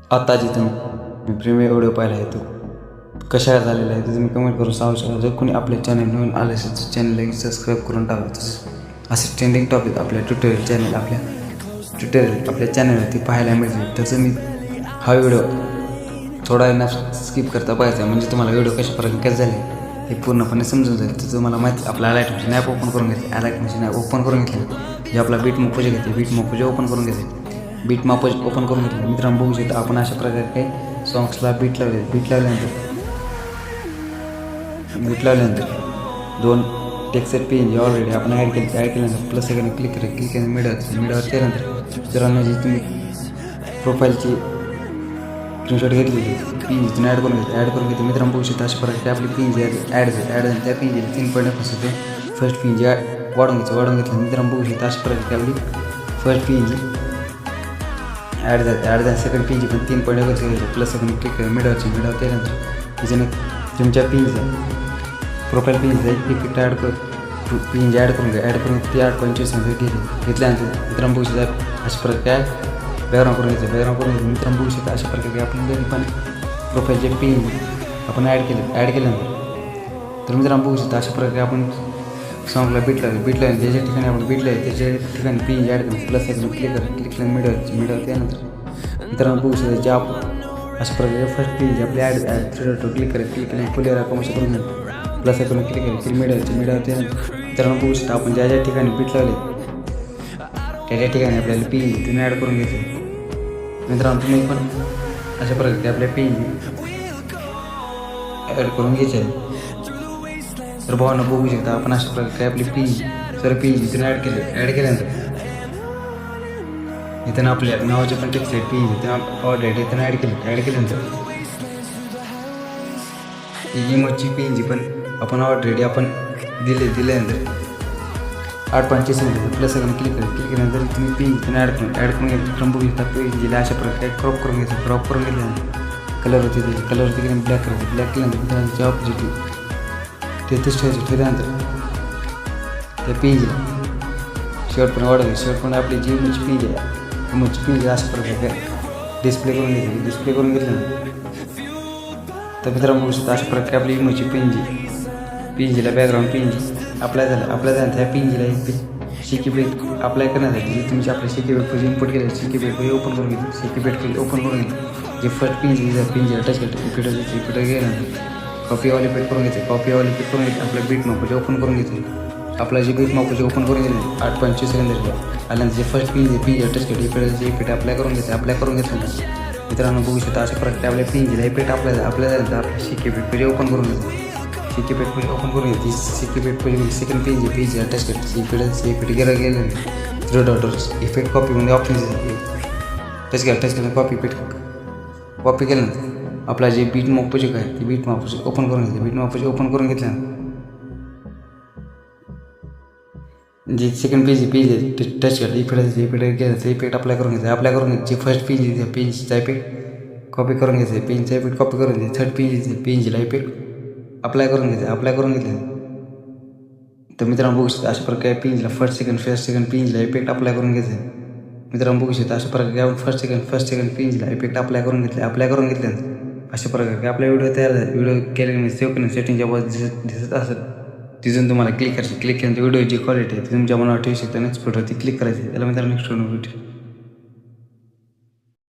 आता जिथं मी premium video पाहिला आहे तो कशा झालेला आहे ते तुम्ही कमेंट करून सांगू शकता. जर कोणी आपल्या चॅनल नवीन आले असेल तर चॅनल सबस्क्राईब करून टाका. तसंच असे ट्रेंडिंग टॉपिक आपल्या ट्युटोरियल चॅनल आपल्या चॅनलवरती पाहायला मिळतील. त्याचं मी हा व्हिडिओ थोडा ना स्किप करता पाहायचा म्हणजे तुम्हाला व्हिडिओ कशा प्रकारे झाले हे पूर्णपणे समजून जाईल. तर तुम्हाला माहिती आपला अलाइट मशीन ॲप ओपन करून घेतली. अलाइट मशीन ॲप ओपन करून घेतली जे आपला बीट मॉपोजे घेते. बीट मॉपोजे ओपन करून घेते. बीट मॉपोजे ओपन करून घेतले. मित्रांनो बघू शकता आपण अशा प्रकारे काही सॉंग्सला बीट लावल्यानंतर दोन टेक्स्चर पेन ऑलरेडी आपण ॲड केल्यानंतर प्लस सेकंड क्लिक केलं मिडवर केल्यानंतर मित्रांनो जी तुम्ही प्रोफाईलची स्क्रीनशॉट घेतलेली पिन तुम्ही ॲड करून घेते. मित्रांनो बघू शकता अशा प्रकारे आपली पिन जी ॲड झाली त्या पिन जी 3 पॉईंट फर्स्ट पिन जी वाढून घेतली. मित्रांनो बघू शकता अशा प्रकारे आपली फर्स्ट पिन जी ॲड झाली. सेकंड पिन जी पण 3 पॉईंट घ्यायची प्लस सेकंड क्लिक केलं मिडवर केल्यानंतर त्याच्याने तुमच्या पिनचा प्रोफाईल पिनचा इफेक्ट पिन ॲड करून ती 8.25 घेतल्यानंतर मित्रांनो बघू शकता अशा प्रकारे बॅकग्राऊंड करून घ्यायचं. मित्रांनो बघू शकता अशा प्रकारे आपण जरी पण प्रोफाईलचे पिन आपण ॲड केल्यानंतर तर मित्रांनो बघू शकता अशा प्रकारे आपण सॉंगला बीट लावली ज्याच्या ठिकाणी आपण बीट लावली त्याच्या ठिकाणी पिन ॲड करून प्लस सेकंड क्लिक केलं मिडवर त्यानंतर मित्रांनो बघू शकता जे अशा प्रकारे फर्स्ट पिन जी आपली ॲड क्लिक केलं फुले राखा करून प्लस सेकंड क्लिक केलं मिडवर त्यानंतर मित्रांनो बघू शकता आपण ज्या ठिकाणी बीट लावले त्या ठिकाणी आपल्याला पिन तुम्ही ॲड करून घ्यायचं. मित्रांनो तुम्ही पण अशा प्रकारे आपल्या पिन ॲड करून घ्यायचे. तर भावांना बघू शकता आपण अशा प्रकारे आपली पिन इथून ॲड केल्यानंतर इथं आपल्या नावाचे पण टेक्स्ट आहे पिन इथं ऑलरेडी इथं ॲड केल्यानंतर इमोची पिन जी पण आपण ऑलरेडी आपण दिल्यानंतर 8.25 प्लस सेकंड क्लिक केल्यानंतर तुम्ही पिन इथून ॲड करून घ्यायचं. बघू शकता पिन जिला अशा प्रकारे क्रॉप करून घेतल्यानंतर कलरवरती ब्लॅक केल्यानंतर त्याच्या ऑपोजिट तेच ठेवल्यानंतर त्या पेजला शेवटपर्यंत आपली जी इमोची पिन अशा प्रकारे डिस्प्ले करून घेतल्यानंतर तर मित्रांनो बघू शकता अशा प्रकारे आपली इमोची पिन जीला बॅकग्राऊंड पिन जी अप्लाय झालं त्या पिन जीला शिकी पेट अप्लाय करण्यासाठी जी तुमची आपल्या शिकी पेट इम्पोर्ट केलं शिकी पेट ओपन करून घेतली. शिकी पेट ओपन करून घेतली जे फर्स्ट पिन जीला टच केलं इफेक्ट गेल्यानंतर कॉपी पेट करून घेते. आपल्या बीट मॉपोजे ओपन करून घेते. आपला जे बीट मॉपोजे ओपन करून घेतले 8.25 सेकंद आल्यानंतर जे फर्स्ट पिन टच केलं इफेक्ट अप्लाय करून घेतलं. मित्रांनो बघू शकता अशा प्रकारे आपल्या पिन जीला इफेक्ट अप्लाय झाल्यानंतर आपल्या शिकी पेट ओपन करून घेते. शिकी पेट ओपन करून घेते. शिकी पेट सेकंड पिन जी टच करते इफेक्ट गेलं 0 डॉट इफेक्ट कॉपीमध्ये ऑप्शन टच केलं कॉपी केल्यानंतर आपला जे बीट मॉपोजे आहे ती बीट मॉपोजे ओपन करून घेतल्यानंतर जे सेकंड पेज टच केलं इफेक्ट अप्लाय करून घ्यायचं. जे फर्स्ट पेजचा इफेक्ट कॉपी करून घ्यायचं. थर्ड पेजला इफेक्ट अप्लाय करून घ्यायचं. तर मित्रांनो बघू शकता अशा प्रकारे पेजला फर्स्ट सेकंड पेजला इफेक्ट अप्लाय करून घ्यायचं. मित्रांनो बघू शकता अशा प्रकारे आपण फर्स्ट सेकंड पेजला इफेक्ट अप्लाय करून घेतल्यानंतर अशा प्रकारे आपला व्हिडिओ तयार झाला. व्हिडिओ केल्यानंतर सेव्ह करून सेटिंगच्या वर दिसत असेल तिथून तुम्हाला क्लिक केल्यानंतर व्हिडिओची क्वालिटी आहे ती तुमच्या मनावर ठेवू शकता. नेक्स्ट फोटो ती क्लिक करायची त्याला मित्रांनो नेक्स्ट व्हिडिओ